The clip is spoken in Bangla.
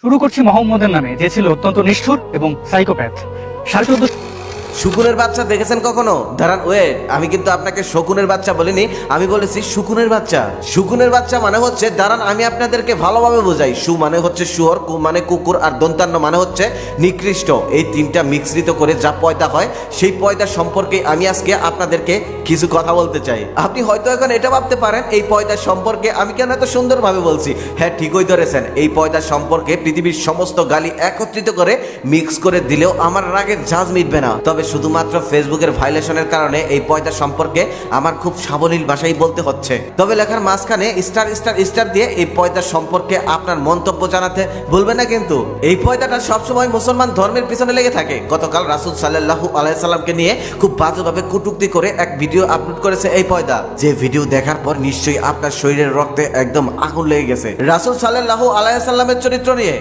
শুরু করছি মোহাম্মদের নামে, যে ছিল অত্যন্ত নিষ্ঠুর এবং সাইকোপ্যাথ। 14.5 শুকুনের বাচ্চা দেখেছেন কখনো? দাঁড়ান, ওয়েট, আমি কিন্তু আপনাকে শকুনের বাচ্চা বলিনি, আমি বলেছি শুকুনের বাচ্চা। শুকুনের বাচ্চা মানে হচ্ছে, দাঁড়ান আমি আপনাদেরকে ভালোভাবে বোঝাই। সু মানে হচ্ছে শুয়োর, কু মানে কুকুর, আর দন্তান্ন মানে হচ্ছে নিকৃষ্ট। এই তিনটা মিশ্রিত করে যা পয়দা হয়, সেই পয়দা সম্পর্কে আমি আজকে আপনাদেরকে কিছু কথা বলতে চাই। আপনি হয়তো এখন এটা ভাবতে পারেন, এই পয়দা সম্পর্কে আমি কেন এত সুন্দরভাবে বলছি। হ্যাঁ, ঠিকই ধরেছেন, এই পয়দা সম্পর্কে পৃথিবীর সমস্ত গালি একত্রিত করে মিক্স করে দিলেও আমার রাগের ঝাঁজ মিটবে না। তবে শুধুমাত্র ফেসবুকের ভাইলেশনের কারণে এই পয়দা সম্পর্কে আমার খুব সাবলীল ভাষায় বলতে হচ্ছে। তবে লেখার মাঝখানে স্টার স্টার স্টার দিয়ে এই পয়দা সম্পর্কে আপনার মন্তব্য জানাতে ভুলবেন না কিন্তু। এই পয়দাটা সবসময় মুসলমান ধর্মের পিছনে লেগে থাকে। গতকাল রাসূল সাল্লাল্লাহু আলাইহি সাল্লামকে নিয়ে খুব বাজেভাবে কটূক্তি করে এক ভিডিও আপলোড করেছে এই পয়দা, যে ভিডিও দেখার পর নিশ্চয়ই আপনার শরীরের রক্তে একদম আগুন লেগে গেছে। রাসূল সাল্লাল্লাহু আলাইহি সাল্লামের চরিত্র নিয়ে